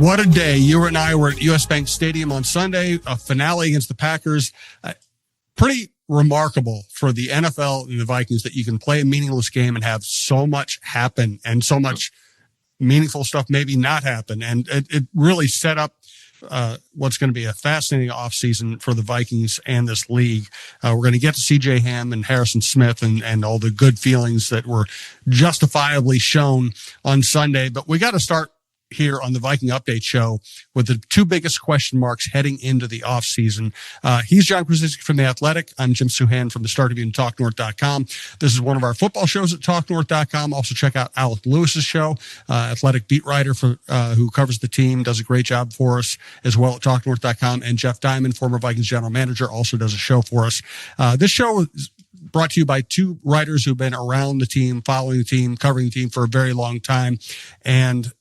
What a day. You and I were at US Bank Stadium on Sunday, a finale against the Packers. Pretty remarkable for the NFL and the Vikings that you can play a meaningless game and have so much happen and so much meaningful stuff maybe not happen. And it really set up what's going to be a fascinating offseason for the Vikings and this league. We're going to get to CJ Ham and Harrison Smith and all the good feelings that were justifiably shown on Sunday. But we got to start here on the Viking Update Show with the two biggest question marks heading into the offseason. He's John Krasinski from The Athletic. I'm Jim Suhan from the Star Tribune and TalkNorth.com. This is one of our football shows at TalkNorth.com. Also check out Alec Lewis's show, athletic beat writer for who covers the team, does a great job for us as well at TalkNorth.com. And Jeff Diamond, former Vikings general manager, also does a show for us. This show is brought to you by two writers who've been around the team, following the team, covering the team for a very long time. And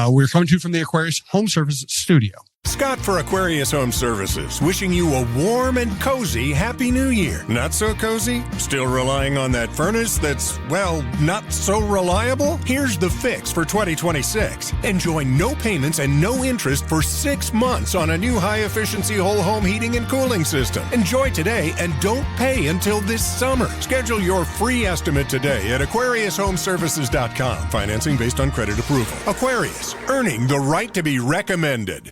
we're coming to you from the Aquarius Home Services studio. Scott for Aquarius Home Services, wishing you a warm and cozy Happy New Year. Not so cozy? Still relying on that furnace that's, well, not so reliable? Here's the fix for 2026. Enjoy no payments and no interest for 6 months on a new high-efficiency whole home heating and cooling system. Enjoy today and don't pay until this summer. Schedule your free estimate today at AquariusHomeservices.com. Financing based on credit approval. Aquarius, earning the right to be recommended.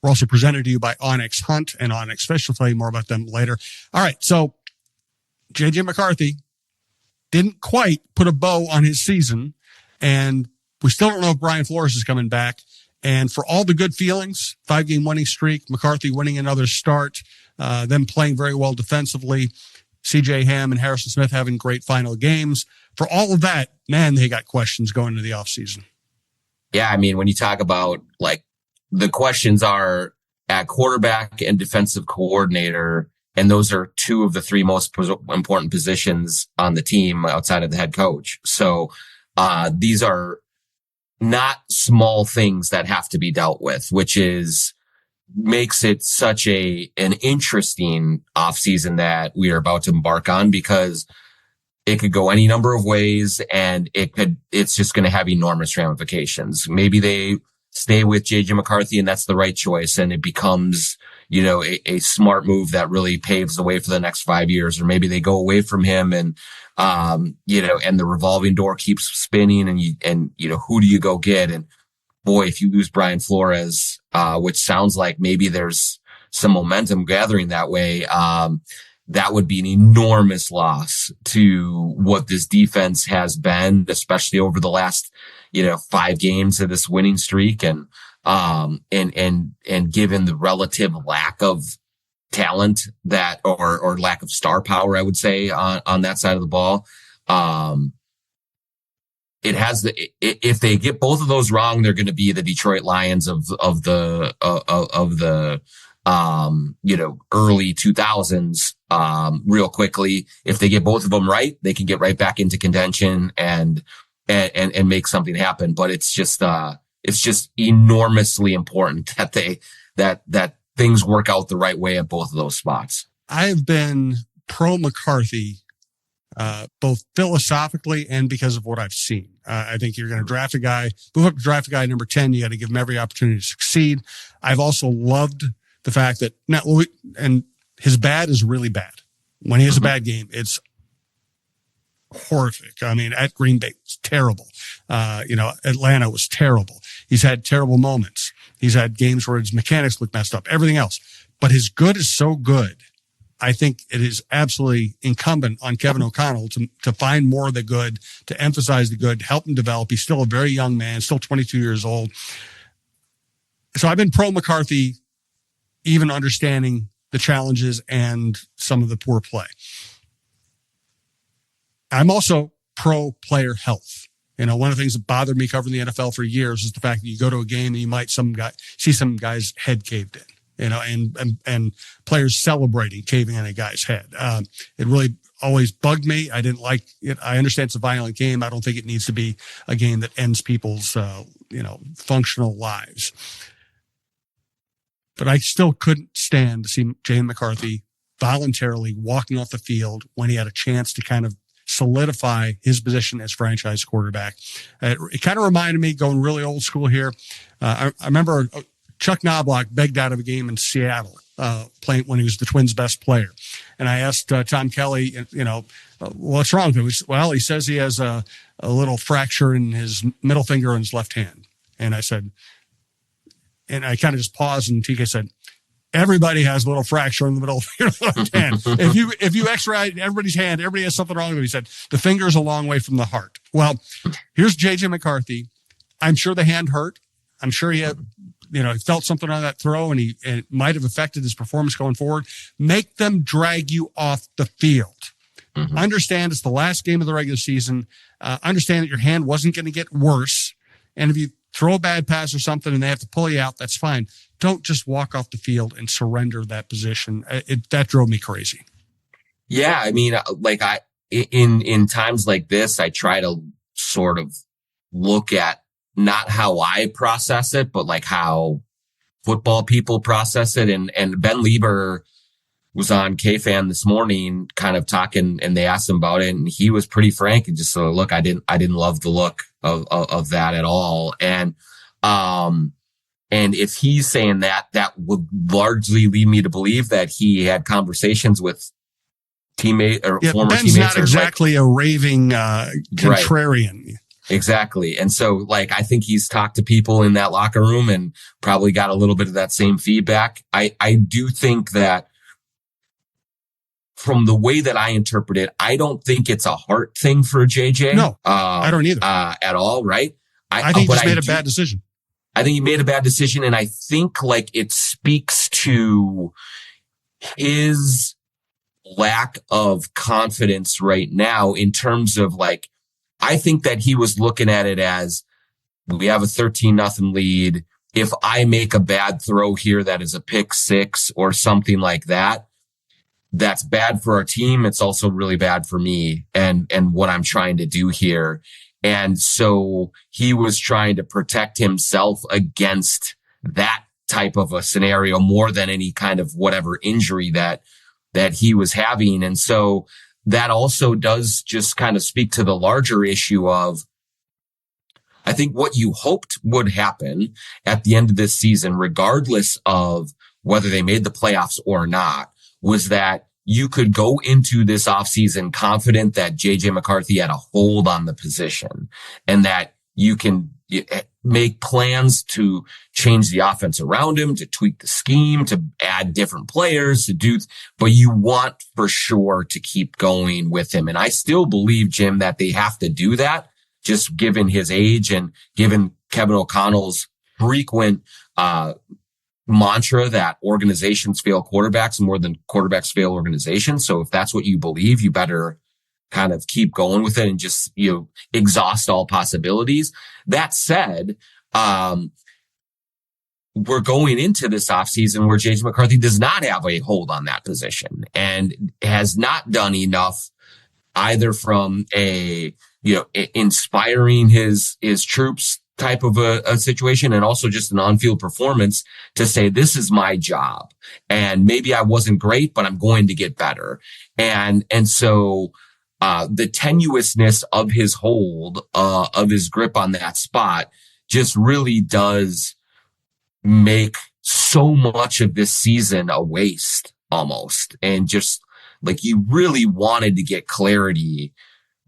We're also presented to you by Onyx Hunt and Onyx Fish. We'll tell you more about them later. All right, so J.J. McCarthy didn't quite put a bow on his season, and we still don't know if Brian Flores is coming back. And for all the good feelings, 5-game winning streak, McCarthy winning another start, them playing very well defensively, CJ Ham and Harrison Smith having great final games. For all of that, man, they got questions going into the offseason. Yeah, I mean, when you talk about, like, the questions are at quarterback and defensive coordinator, and those are two of the three most important positions on the team outside of the head coach. So these are not small things that have to be dealt with, which makes it such an interesting offseason that we are about to embark on, because it could go any number of ways, and it's just going to have enormous ramifications. Maybe they stay with J.J. McCarthy, and that's the right choice, and it becomes, a smart move that really paves the way for the next 5 years. Or maybe they go away from him, and and the revolving door keeps spinning, and who do you go get? And boy, if you lose Brian Flores, which sounds like maybe there's some momentum gathering that way, that would be an enormous loss to what this defense has been, especially over the last 5 games of this winning streak, and given the relative lack of talent that, or lack of star power, I would say, on that side of the ball, it has if they get both of those wrong, they're going to be the Detroit Lions of the early 2000s, real quickly. If they get both of them right, they can get right back into contention and make something happen. But it's just enormously important that things work out the right way at both of those spots. I've been pro McCarthy, both philosophically and because of what I've seen. I think you're going to draft a guy, move up to draft a guy number 10. You got to give him every opportunity to succeed. I've also loved the fact that and his bad is really bad. When he has a bad game, it's horrific. I mean, at Green Bay, it's terrible. Atlanta was terrible. He's had terrible moments. He's had games where his mechanics look messed up, everything else. But his good is so good. I think it is absolutely incumbent on Kevin O'Connell to find more of the good, to emphasize the good, help him develop. He's still a very young man, still 22 years old. So I've been pro McCarthy, even understanding the challenges and some of the poor play. I'm also pro player health. One of the things that bothered me covering the NFL for years is the fact that you go to a game and you might see some guy's head caved in, and players celebrating caving in a guy's head. It really always bugged me. I didn't like it. I understand it's a violent game. I don't think it needs to be a game that ends people's, functional lives. But I still couldn't stand to see J.J. McCarthy voluntarily walking off the field when he had a chance to kind of solidify his position as franchise quarterback. It kind of reminded me, going really old school here. I remember Chuck Knobloch begged out of a game in Seattle, playing when he was the Twins' best player. And I asked Tom Kelly, what's wrong with him? Well, he says he has a little fracture in his middle finger on his left hand. And I said, and I kind of just paused, and TK said, everybody has a little fracture in the middle of your left hand. If you x-ray everybody's hand, everybody has something wrong with him. He said, the finger's a long way from the heart. Well, here's JJ McCarthy. I'm sure the hand hurt. I'm sure he had, he felt something on that throw, and it might have affected his performance going forward. Make them drag you off the field. Mm-hmm. Understand it's the last game of the regular season. Understand that your hand wasn't going to get worse. And if you throw a bad pass or something and they have to pull you out, that's fine. Don't just walk off the field and surrender that position. That drove me crazy. Yeah. I mean, in times like this, I try to sort of look at not how I process it, but like how football people process it. And Ben Lieber was on K-Fan this morning kind of talking, and they asked him about it, and he was pretty frank and just said, look, I didn't love the look of that at all. And if he's saying that would largely lead me to believe that he had conversations with former Ben's teammates. Not exactly a raving contrarian. Right. Exactly. And so I think he's talked to people in that locker room and probably got a little bit of that same feedback. I do think that from the way that I interpret it, I don't think it's a heart thing for JJ. No, I don't either. At all. Right. I think he just made a bad decision. I think he made a bad decision. And I think it speaks to his lack of confidence right now in terms of I think that he was looking at it as, we have a 13-0 lead. If I make a bad throw here that is a pick six or something like that, that's bad for our team. It's also really bad for me and what I'm trying to do here. And so he was trying to protect himself against that type of a scenario more than any kind of whatever injury that he was having. And so that also does just kind of speak to the larger issue of, I think what you hoped would happen at the end of this season, regardless of whether they made the playoffs or not, was that you could go into this offseason confident that JJ McCarthy had a hold on the position and that you can make plans to change the offense around him, to tweak the scheme, to add different players, but you want for sure to keep going with him. And I still believe, Jim, that they have to do that, just given his age and given Kevin O'Connell's frequent, mantra that organizations fail quarterbacks more than quarterbacks fail organizations. So if that's what you believe, you better kind of keep going with it and just, exhaust all possibilities. That said, we're going into this offseason where JJ McCarthy does not have a hold on that position and has not done enough either from inspiring his troops type of a situation and also just an on-field performance to say, this is my job and maybe I wasn't great, but I'm going to get better. And so, the tenuousness of his hold, of his grip on that spot just really does make so much of this season a waste almost. And just you really wanted to get clarity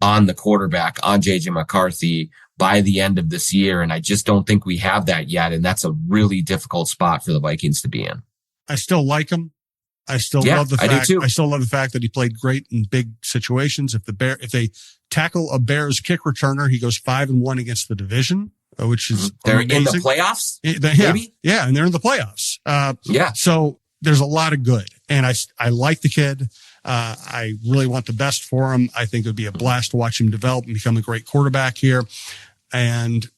on the quarterback, on JJ McCarthy by the end of this year. And I just don't think we have that yet. And that's a really difficult spot for the Vikings to be in. I still like him. I still love the fact. I do too. I still love the fact that he played great in big situations. If they tackle a Bears kick returner, he goes 5-1 against the division, which is they're amazing. in the playoffs. Maybe? Yeah, and they're in the playoffs. So there's a lot of good, and I like the kid. I really want the best for him. I think it would be a blast to watch him develop and become a great quarterback here. And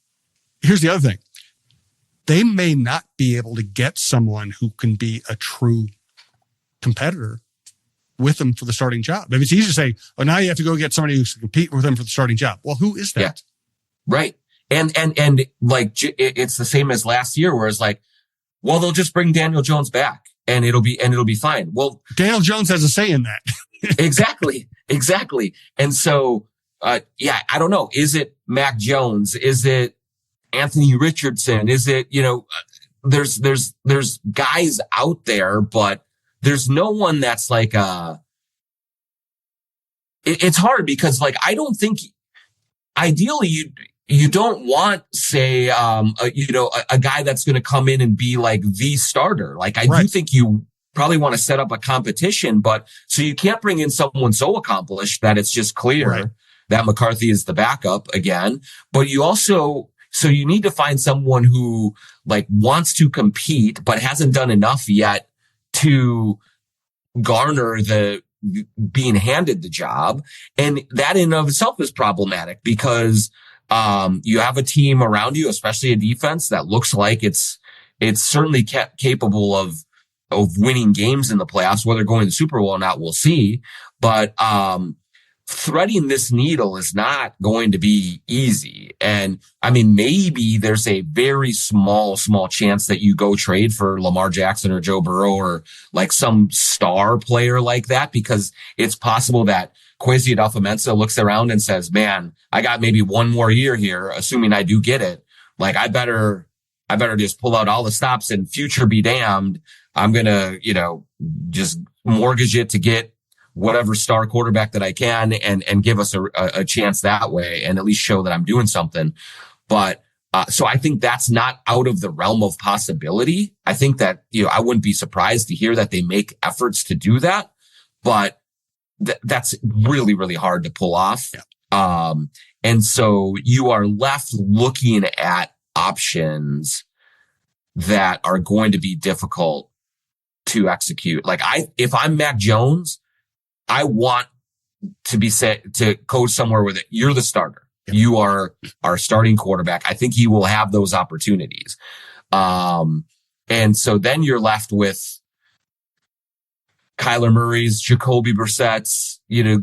here's the other thing: they may not be able to get someone who can be a true competitor with them for the starting job. I mean, it's easy to say, oh, now you have to go get somebody who can compete with them for the starting job. Well, who is that? Yeah. Right. And it's the same as last year where it's well, they'll just bring Daniel Jones back and it'll be fine. Well, Daniel Jones has a say in that. Exactly. Exactly. And so, yeah, I don't know. Is it Mac Jones? Is it Anthony Richardson? Is it, there's guys out there, but there's no one that's like, it's hard because like, I don't think ideally you don't want, say, a guy that's going to come in and be like the starter. Like I do think you probably want to set up a competition, but so you can't bring in someone so accomplished that it's just clear that McCarthy is the backup again. But you also, so you need to find someone who like wants to compete, but hasn't done enough yet to garner the being handed the job. And that in and of itself is problematic because, you have a team around you, especially a defense that looks like it's certainly capable of winning games in the playoffs. Whether going to the Super Bowl or not, we'll see. But, threading this needle is not going to be easy. And I mean, maybe there's a very small chance that you go trade for Lamar Jackson or Joe Burrow or like some star player like that, because it's possible that Kwesi Adolfo-Mensah looks around and says, man, I got maybe one more year here, assuming I do get it. Like I better just pull out all the stops and future be damned. I'm going to, just mortgage it to get whatever star quarterback that I can and give us a chance that way and at least show that I'm doing something. But, so I think that's not out of the realm of possibility. I think that, I wouldn't be surprised to hear that they make efforts to do that, but that's really, really hard to pull off. Yeah. And so you are left looking at options that are going to be difficult to execute. Like if I'm Mac Jones, I want to be set to coach somewhere where you're the starter. Yeah. You are our starting quarterback. I think he will have those opportunities. And so then you're left with Kyler Murray's, Jacoby Brissett's,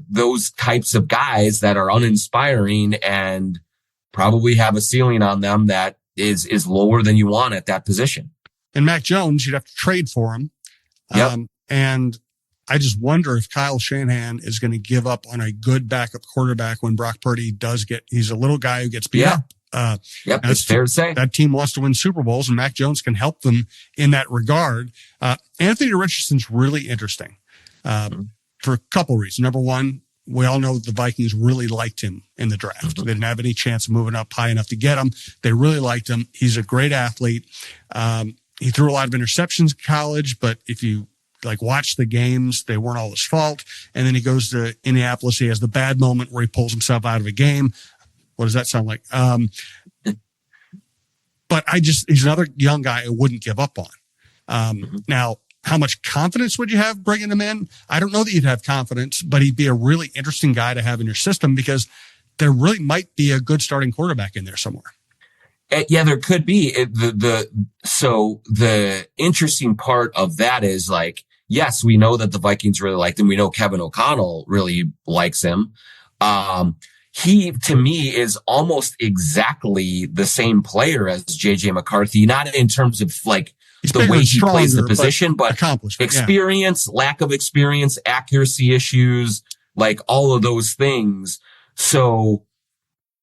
those types of guys that are uninspiring and probably have a ceiling on them that is lower than you want at that position. And Mac Jones, you'd have to trade for him. Yep. And I just wonder if Kyle Shanahan is going to give up on a good backup quarterback when Brock Purdy he's a little guy who gets beat up. Yep, it's fair to say. That team wants to win Super Bowls, and Mac Jones can help them in that regard. Anthony Richardson's really interesting for a couple reasons. Number one, we all know the Vikings really liked him in the draft. Mm-hmm. They didn't have any chance of moving up high enough to get him. They really liked him. He's a great athlete. He threw a lot of interceptions in college, but if you watch the games, they weren't all his fault. And then he goes to Indianapolis. He has the bad moment where he pulls himself out of a game. What does that sound like? But he's another young guy I wouldn't give up on. Now, how much confidence would you have bringing him in? I don't know that you'd have confidence, but he'd be a really interesting guy to have in your system because there really might be a good starting quarterback in there somewhere. Yeah, there could be. So the interesting part of that is yes, we know that the Vikings really liked him. We know Kevin O'Connell really likes him. He, to me, is almost exactly the same player as JJ McCarthy, not in terms of the way he plays the position, but experience, lack of experience, accuracy issues, all of those things. So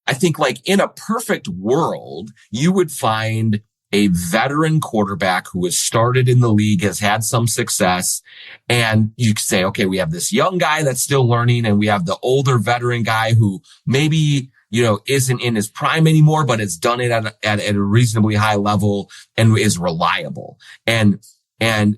I think in a perfect world, you would find a veteran quarterback who has started in the league, has had some success. And you could say, okay, we have this young guy that's still learning and we have the older veteran guy who maybe, isn't in his prime anymore, but has done it at a reasonably high level and is reliable. And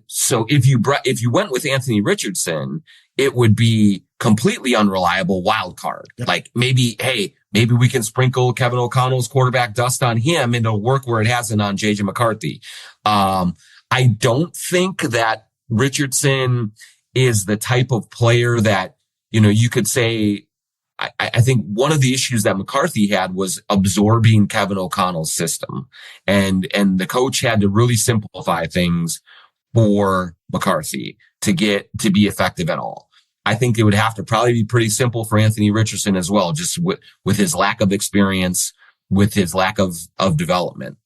so if you went with Anthony Richardson, it would be completely unreliable wild card. Yep. Maybe we can sprinkle Kevin O'Connell's quarterback dust on him and it'll work where it hasn't on JJ McCarthy. I don't think that Richardson is the type of player that, you could say, I think one of the issues that McCarthy had was absorbing Kevin O'Connell's system and the coach had to really simplify things for McCarthy to be effective at all. I think it would have to probably be pretty simple for Anthony Richardson as well, just with his lack of experience, with his lack of development.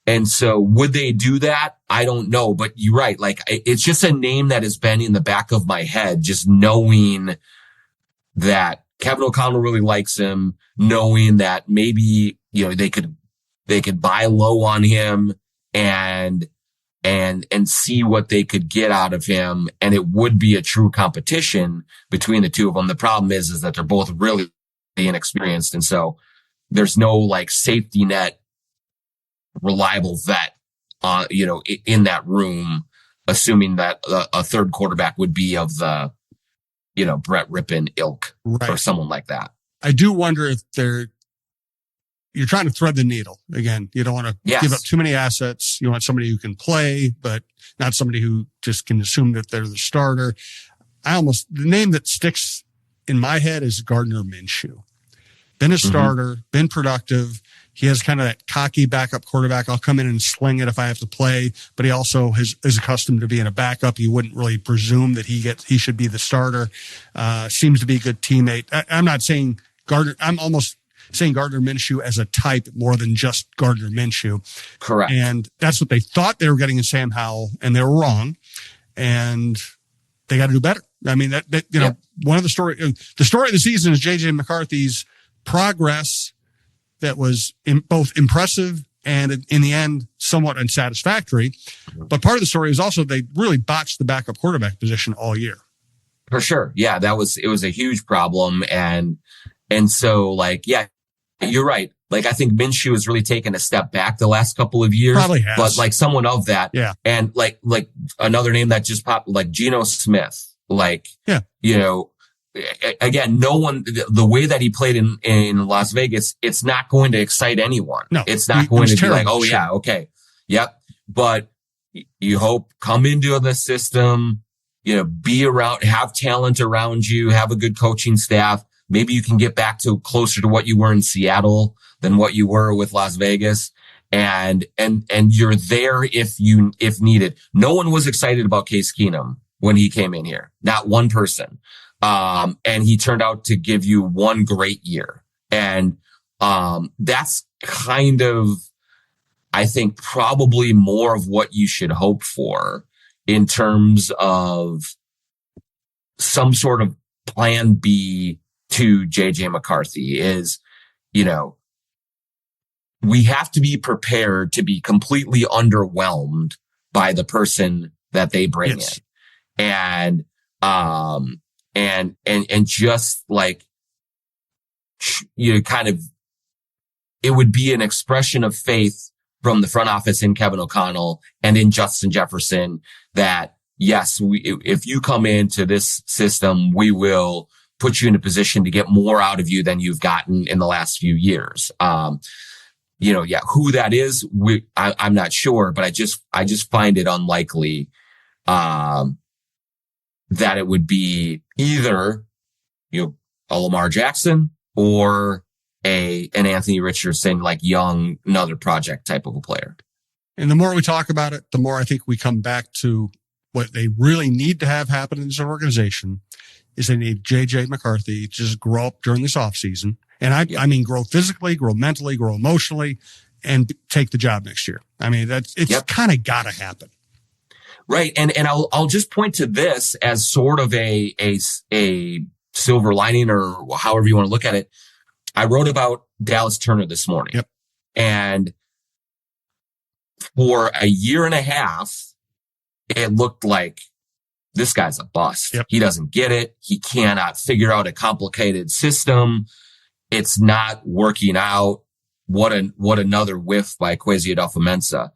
And so would they do that? I don't know, but you're right. Like, it's just a name that has been in the back of my head, just knowing that Kevin O'Connell really likes him, knowing that maybe, they could buy low on him and see what they could get out of him. And it would be a true competition between the two of them. The problem is that they're both really inexperienced. And so there's no like safety net, reliable vet, in that room, assuming that a third quarterback would be of the, Brett Rippon ilk, right, or someone like that. I do wonder if you're trying to thread the needle. Again, you don't want to give up too many assets. You want somebody who can play, but not somebody who just can assume that they're the starter. The name that sticks in my head is Gardner Minshew. Been a starter, been productive. He has kind of that cocky backup quarterback. I'll come in and sling it if I have to play, but he also is accustomed to being a backup. You wouldn't really presume that he should be the starter. Seems to be a good teammate. I'm not saying I'm almost saying Gardner Minshew as a type more than just Gardner Minshew. Correct. And that's what they thought they were getting in Sam Howell, and they were wrong. And they got to do better. I mean, one of the story of the season is JJ McCarthy's progress that was both impressive and in the end somewhat unsatisfactory. But part of the story is also they really botched the backup quarterback position all year. For sure. Yeah, it was a huge problem. And so like, yeah, you're right. Like, I think Minshew has really taken a step back the last couple of years. Probably has. But like someone of that. Yeah. And like another name that just popped, like Geno Smith, like, again, no one, the way that he played in Las Vegas, it's not going to excite anyone. No, it's not going to be like, oh yeah, okay. Yep. But you hope come into the system, be around, have talent around you, have a good coaching staff. Maybe you can get back to closer to what you were in Seattle than what you were with Las Vegas. And you're there if needed. No one was excited about Case Keenum when he came in here. Not one person. And he turned out to give you one great year. And, that's kind of, I think, probably more of what you should hope for in terms of some sort of plan B to JJ McCarthy is, we have to be prepared to be completely underwhelmed by the person that they bring in. And just like, kind of, it would be an expression of faith from the front office in Kevin O'Connell and in Justin Jefferson that, yes, if you come into this system, we will put you in a position to get more out of you than you've gotten in the last few years. Who that is, I'm not sure, but I just find it unlikely, that it would be either, a Lamar Jackson or an Anthony Richardson, like young, another project type of a player. And the more we talk about it, the more I think we come back to what they really need to have happen in this organization is they need JJ McCarthy to just grow up during this offseason. And I mean, grow physically, grow mentally, grow emotionally, and take the job next year. I mean, it's kind of got to happen. Right. And I'll just point to this as sort of a silver lining, or however you want to look at it. I wrote about Dallas Turner this morning. Yep. And for a year and a half, it looked like this guy's a bust. Yep. He doesn't get it. He cannot figure out a complicated system. It's not working out. What another whiff by Kwesi Adolfo-Mensah.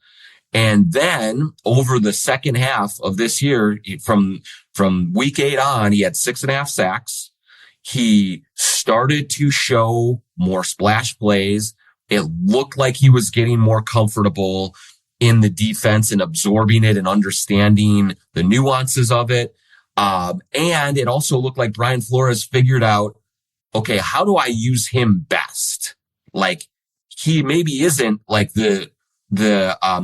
And then over the second half of this year, from week 8 on, he had 6.5 sacks. He started to show more splash plays. It looked like he was getting more comfortable in the defense and absorbing it and understanding the nuances of it. And it also looked like Brian Flores figured out, okay, how do I use him best? Like, he maybe isn't like the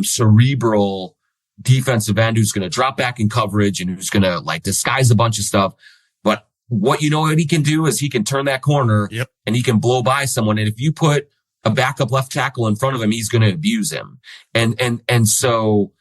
cerebral defensive end who's going to drop back in coverage and who's going to like disguise a bunch of stuff. But what he can do is he can turn that corner and he can blow by someone. And if you put a backup left tackle in front of him, he's going to abuse him. And so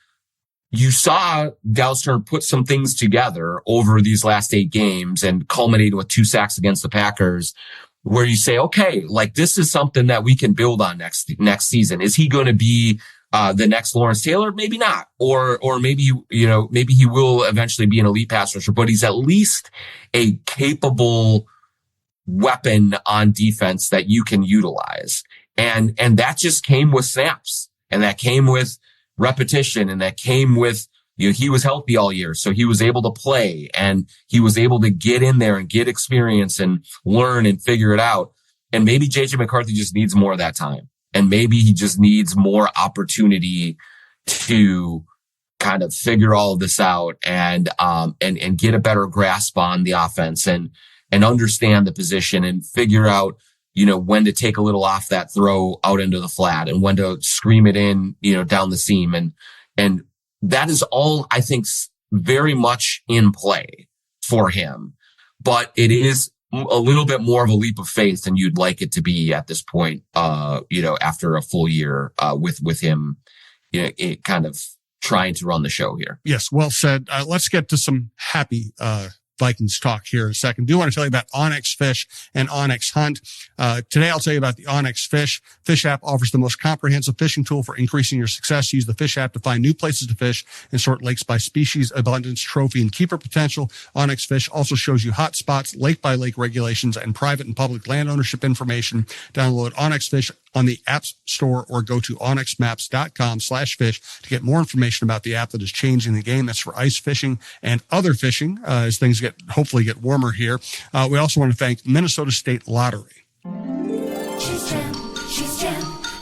you saw Dallas Turner put some things together over these last 8 games and culminated with 2 sacks against the Packers, where you say, okay, like this is something that we can build on next season. Is he going to be the next Lawrence Taylor? Maybe not. Or maybe, maybe he will eventually be an elite pass rusher, but he's at least a capable weapon on defense that you can utilize. And that just came with snaps, and that came with repetition, and that came with, he was healthy all year. So he was able to play, and he was able to get in there and get experience and learn and figure it out. And maybe JJ McCarthy just needs more of that time. And maybe he just needs more opportunity to kind of figure all of this out and get a better grasp on the offense and understand the position and figure out, when to take a little off that throw out into the flat and when to scream it in, down the seam. And that is all, I think, very much in play for him. But it is a little bit more of a leap of faith than you'd like it to be at this point, after a full year, with him, it kind of trying to run the show here. Yes. Well said. Let's get to some happy, Vikings talk here in a second. I do want to tell you about Onyx Fish and Onyx Hunt. Today I'll tell you about the Onyx Fish. Fish app offers the most comprehensive fishing tool for increasing your success. Use the Fish app to find new places to fish and sort lakes by species, abundance, trophy, and keeper potential. Onyx Fish also shows you hot spots, lake by lake regulations, and private and public land ownership information. Download Onyx Fish on the App Store or go to onyxmaps.com/fish to get more information about the app that is changing the game. That's for ice fishing and other fishing as things hopefully get warmer here. We also want to thank Minnesota State Lottery. She's Jen,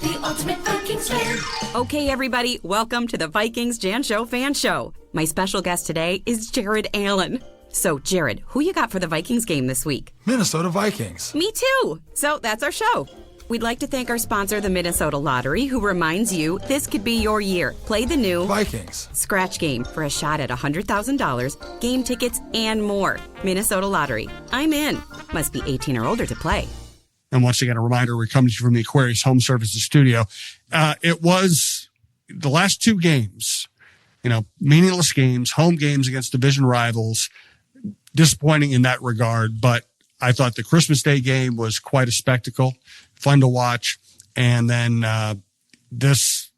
the ultimate Vikings fan. Okay, everybody, welcome to the Vikings Jan Show Fan Show. My special guest today is Jared Allen. So, Jared, who you got for the Vikings game this week? Minnesota Vikings. Me too. So that's our show. We'd like to thank our sponsor, the Minnesota Lottery, who reminds you this could be your year. Play the new Vikings Scratch Game for a shot at $100,000, game tickets, and more. Minnesota Lottery. I'm in. Must be 18 or older to play. And once again, a reminder, we're coming to you from the Aquarius Home Services studio. It was the last 2 games, meaningless games, home games against division rivals, disappointing in that regard, but I thought the Christmas Day game was quite a spectacle, fun to watch. And then this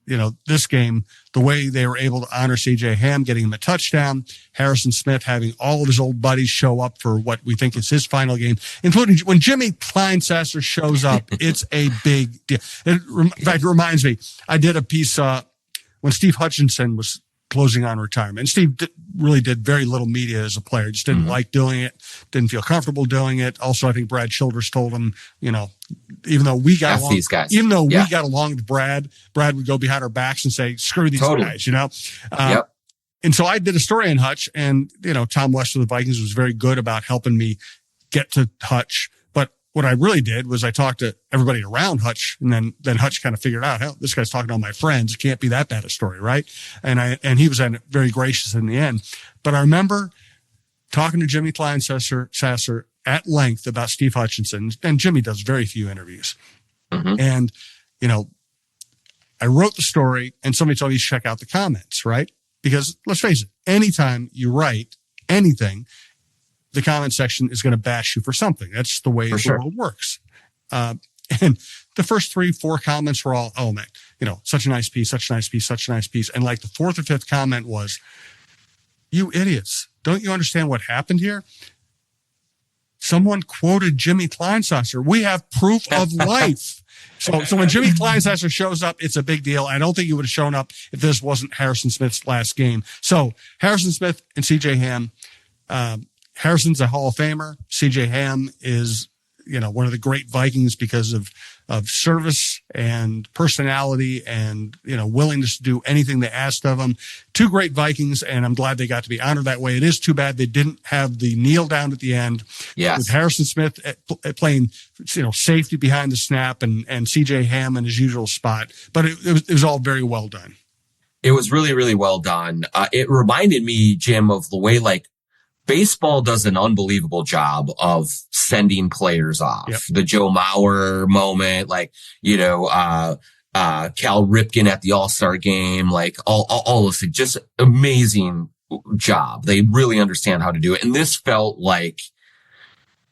game, the way they were able to honor CJ Ham, getting him a touchdown, Harrison Smith having all of his old buddies show up for what we think is his final game, including when Jimmy Kleinsasser shows up. It's a big deal. In fact, it reminds me, I did a piece when Steve Hutchinson was closing on retirement. And Steve really did very little media as a player. Just didn't like doing it, didn't feel comfortable doing it. Also, I think Brad Childress told him, even though we got along, these guys. Even though we got along with Brad would go behind our backs and say, screw these guys, Yep. And so I did a story on Hutch, and, Tom West of the Vikings was very good about helping me get to Hutch. But what I really did was I talked to everybody around Hutch, and then Hutch kind of figured out, hell, this guy's talking to all my friends. It can't be that bad a story, right? And he was very gracious in the end. But I remember talking to Jimmy Kleinsasser at length about Steve Hutchinson, and Jimmy does very few interviews. And, I wrote the story, and somebody told me to check out the comments, right? Because let's face it, anytime you write anything, the comment section is going to bash you for something. That's the way the world works. And the first 3-4 comments were all, oh man, such a nice piece, such a nice piece, such a nice piece. And like the 4th or 5th comment was, you idiots, don't you understand what happened here? Someone quoted Jimmy Kleinsasser. We have proof of life. So when Jimmy Kleinsasser shows up, it's a big deal. I don't think he would have shown up if this wasn't Harrison Smith's last game. So Harrison Smith and CJ Ham, Harrison's a Hall of Famer. CJ Ham is, one of the great Vikings because of service and personality and, willingness to do anything they asked of him. 2 great Vikings, and I'm glad they got to be honored that way. It is too bad they didn't have the kneel down at the end with Harrison Smith playing, safety behind the snap and CJ Ham in his usual spot. But it was all very well done. It was really, really well done. It reminded me, Jim, of the way baseball does an unbelievable job of sending players off. Yep. The Joe Mauer moment, like, Cal Ripken at the All-Star game, like all those things, just amazing job. They really understand how to do it. And this felt like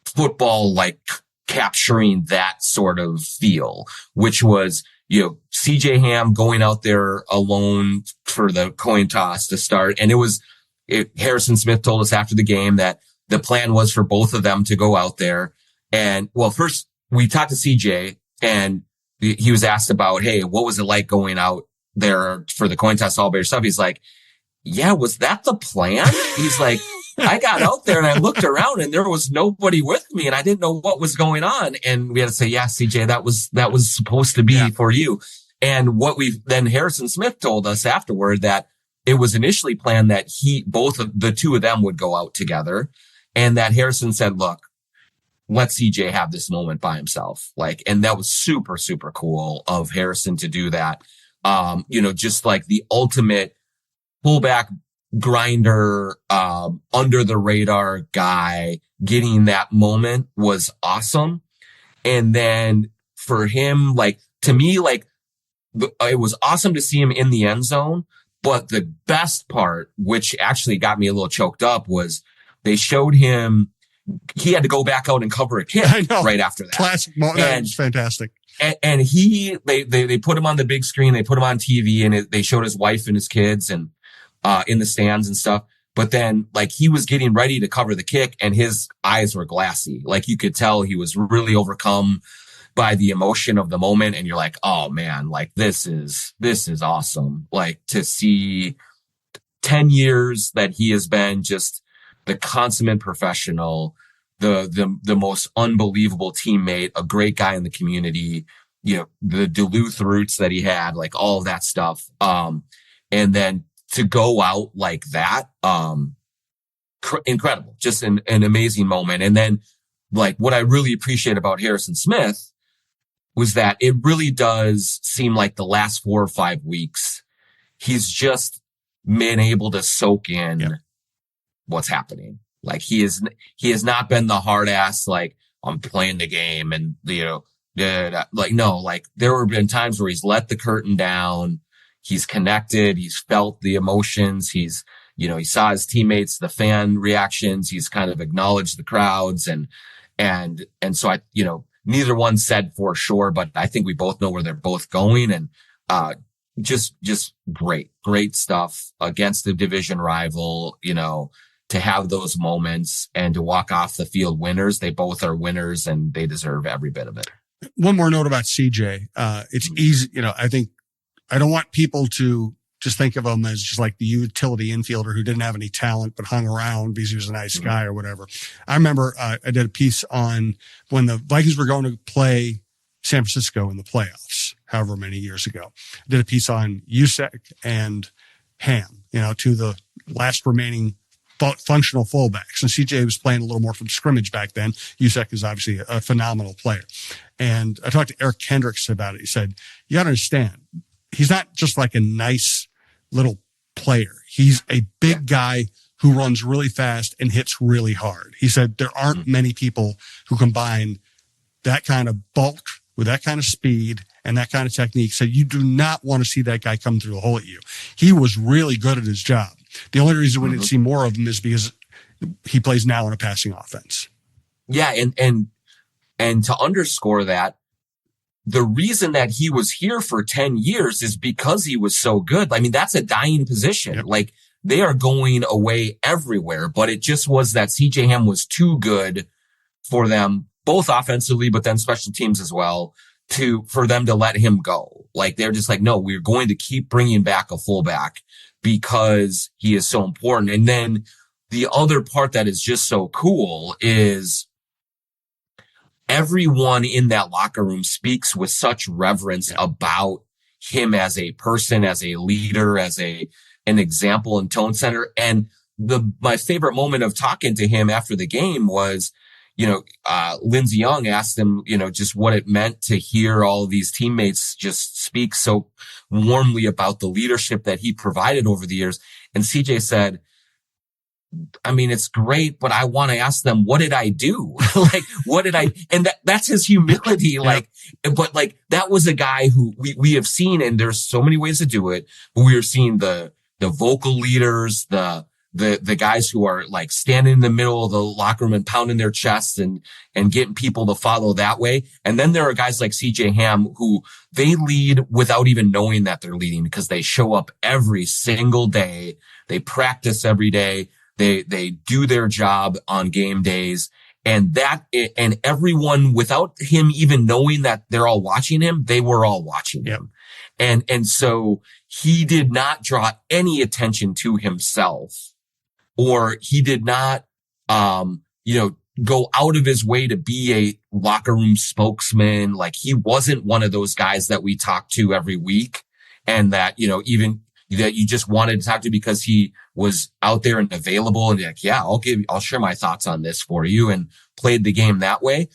football, like capturing that sort of feel, which was, CJ Ham going out there alone for the coin toss to start. And Harrison Smith told us after the game that the plan was for both of them to go out there. And well, first we talked to CJ and he was asked about, hey, what was it like going out there for the coin toss all by yourself? He's like, yeah, was that the plan? He's like, I got out there and I looked around and there was nobody with me and I didn't know what was going on. And we had to say, yeah, CJ, that was supposed to be for you. And then Harrison Smith told us afterward that it was initially planned that both of the two of them would go out together, and that Harrison said, look, let CJ have this moment by himself. And that was super, super cool of Harrison to do that. Just like the ultimate pullback grinder, under the radar guy getting that moment was awesome. And then for him, to me, it was awesome to see him in the end zone. But the best part, which actually got me a little choked up, was they showed him, he had to go back out and cover a kick right after that. Classic moment. That was fantastic. And they put him on the big screen, they put him on TV, and they showed his wife and his kids and, in the stands and stuff. But then, he was getting ready to cover the kick and his eyes were glassy. You could tell he was really overcome by the emotion of the moment. And you're like, oh man, this is awesome. To see 10 years that he has been just the consummate professional, the most unbelievable teammate, a great guy in the community, the Duluth roots that he had, all of that stuff. And then to go out like that, incredible, just an amazing moment. And then what I really appreciate about Harrison Smith was that it really does seem like the last 4 or 5 weeks, he's just been able to soak in what's happening. He has not been the hard ass, I'm playing the game and, no, there have been times where he's let the curtain down. He's connected. He's felt the emotions. he saw his teammates, the fan reactions. He's kind of acknowledged the crowds and so neither one said for sure, but I think we both know where they're both going. And, just great stuff against the division rival, to have those moments and to walk off the field winners. They both are winners and they deserve every bit of it. One more note about CJ. It's easy. I think I don't want people to just think of him as just like the utility infielder who didn't have any talent, but hung around because he was a nice guy or whatever. I remember I did a piece on when the Vikings were going to play San Francisco in the playoffs, however many years ago. I did a piece on Usek and Ham, two of the last remaining functional fullbacks. And CJ was playing a little more from scrimmage back then. Usek is obviously a phenomenal player. And I talked to Eric Kendricks about it. He said, you got to understand, he's not just like a nice little player. He's a big guy who runs really fast and hits really hard. He said there aren't many people who combine that kind of bulk with that kind of speed and that kind of technique. So you do not want to see that guy come through a hole at you. He was really good at his job. The only reason we didn't see more of him is because he plays now in a passing offense. Yeah. And to underscore that, the reason that he was here for 10 years is because he was so good. I mean, that's a dying position. Yep. They are going away everywhere, but it just was that CJ Ham was too good for them, both offensively, but then special teams as well, for them to let him go. They're just no, we're going to keep bringing back a fullback because he is so important. And then the other part that is just so cool is everyone in that locker room speaks with such reverence about him as a person, as a leader, as an example and tone setter. And my favorite moment of talking to him after the game was, Lindsey Young asked him, just what it meant to hear all of these teammates just speak so warmly about the leadership that he provided over the years. And CJ said, I mean, it's great, but I want to ask them, what did I do? Like, what did I, and that's his humility. Like, but like, that was a guy who we have seen, and there's so many ways to do it, but we are seeing the vocal leaders, the guys who are like standing in the middle of the locker room and pounding their chests and getting people to follow that way. And then there are guys like CJ Ham who they lead without even knowing that they're leading, because they show up every single day. They practice every day. They do their job on game days, and everyone, without him even knowing that they're all watching him, they were all watching him. And so he did not draw any attention to himself, or he did not, go out of his way to be a locker room spokesman. Like, he wasn't one of those guys that we talk to every week, and that, even that you just wanted to talk to because he was out there and available, and like, yeah, I'll share my thoughts on this for you, and played the game that way.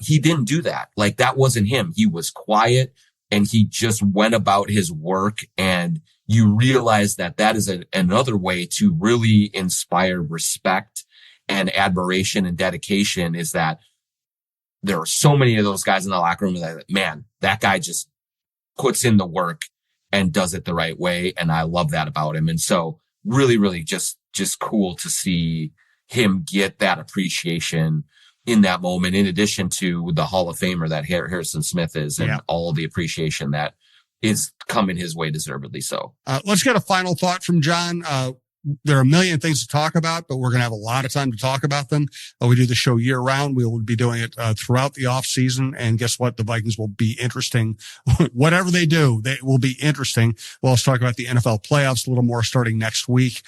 He didn't do that. Like, that wasn't him. He was quiet, and he just went about his work. And you realize that is another way to really inspire respect and admiration and dedication, is that there are so many of those guys in the locker room that, man, that guy just puts in the work and does it the right way. And I love that about him. And so really, really just cool to see him get that appreciation in that moment, in addition to the Hall of Famer that Harrison Smith is, and all the appreciation that is coming his way, deservedly so. Let's get a final thought from John. There are a million things to talk about, but we're going to have a lot of time to talk about them. We do the show year round. We will be doing it throughout the off season. And guess what? The Vikings will be interesting. Whatever they do, they will be interesting. We'll also talk about the NFL playoffs a little more starting next week.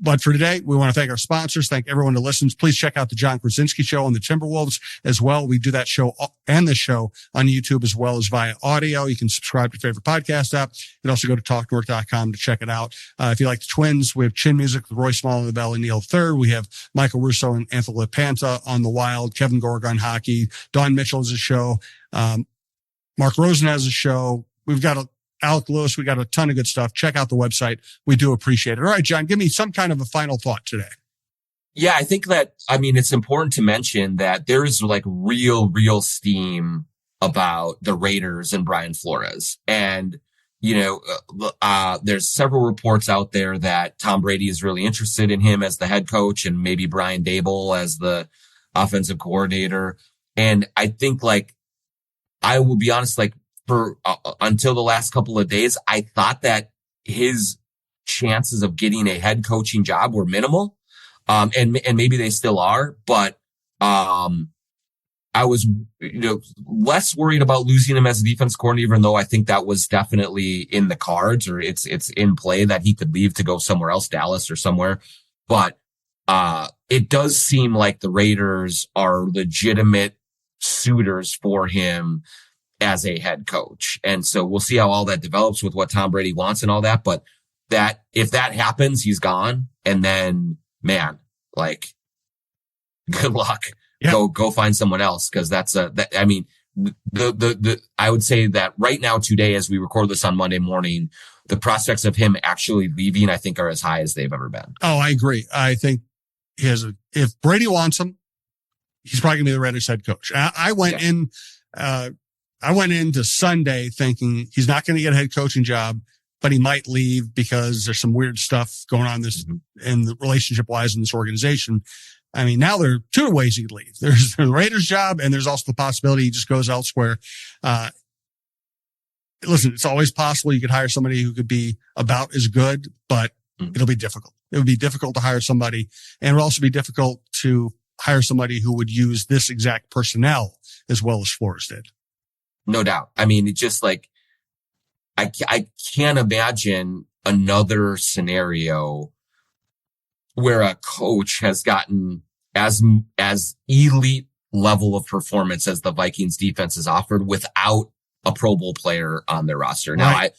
But for today, we want to thank our sponsors. Thank everyone who listens. Please check out the John Krasinski Show on the Timberwolves as well. We do that show and this show on YouTube as well as via audio. You can subscribe to your favorite podcast app. You can also go to talknorth.com to check it out. If you like the Twins, we have Chin Music with Roy Small on the bell and Neil Third. We have Michael Russo and Anthony Lipanta on the Wild, Kevin Gorg on hockey. Don Mitchell has a show. Mark Rosen has a show. We've got Alec Lewis. We got a ton of good stuff. Check out the website. We do appreciate it. All right, John, give me some kind of a final thought today. Yeah, I think that, it's important to mention that there's like real steam about the Raiders and Brian Flores. And, there's several reports out there that Tom Brady is really interested in him as the head coach, and maybe Brian Daboll as the offensive coordinator. And I think, like, I will be honest, like, for until the last couple of days, I thought that his chances of getting a head coaching job were minimal. And maybe they still are, but I was, less worried about losing him as a defense coordinator, even though I think that was definitely in the cards, or it's in play that he could leave to go somewhere else, Dallas or somewhere. But it does seem like the Raiders are legitimate suitors for him as a head coach. And so we'll see how all that develops with what Tom Brady wants and all that. But if that happens, he's gone. And then, man, like, good luck. Yeah. Go find someone else. Cause I would say that right now, today, as we record this on Monday morning, the prospects of him actually leaving, I think, are as high as they've ever been. Oh, I agree. I think if Brady wants him, he's probably gonna be the Raiders head coach. I went into Sunday thinking he's not going to get a head coaching job, but he might leave because there's some weird stuff going on in the relationship wise in this organization. Now there are two ways he could leave. There's the Raiders job, and there's also the possibility he just goes elsewhere. Listen, it's always possible you could hire somebody who could be about as good, but it'll be difficult. It would be difficult to hire somebody, and it would also be difficult to hire somebody who would use this exact personnel as well as Flores did. No doubt. It's just like, I can't imagine another scenario where a coach has gotten as elite level of performance as the Vikings defense has offered without a Pro Bowl player on their roster. Now, right.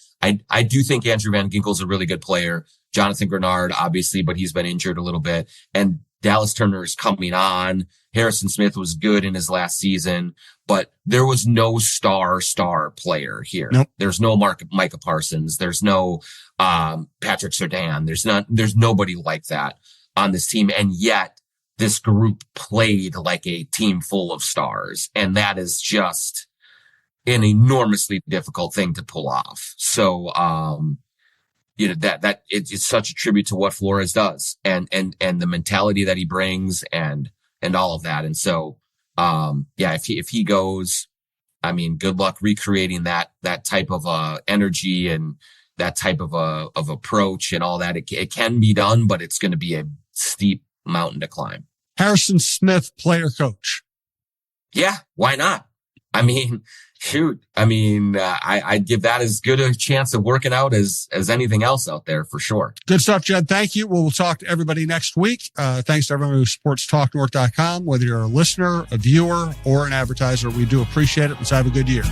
I do think Andrew Van Ginkel's a really good player. Jonathan Grenard, obviously, but he's been injured a little bit. And Dallas Turner is coming on. Harrison Smith was good in his last season, but there was no star player here. Nope. There's no Micah Parsons. There's no Patrick Surtain. There's nobody like that. on this team. And yet this group played like a team full of stars. And that is just an enormously difficult thing to pull off. So, that it's such a tribute to what Flores does and the mentality that he brings and all of that. And so, if he goes, I mean, good luck recreating that type of, energy and that type of approach and all that. It can be done, but it's going to be a steep mountain to climb. Harrison Smith, player coach. Yeah. Why not? I mean, shoot. I mean, I'd give that as good a chance of working out as anything else out there for sure. Good stuff, Jed. Thank you. We'll talk to everybody next week. Thanks to everyone who supports TalkNorth.com, whether you're a listener, a viewer, or an advertiser. We do appreciate it. Let's have a good year.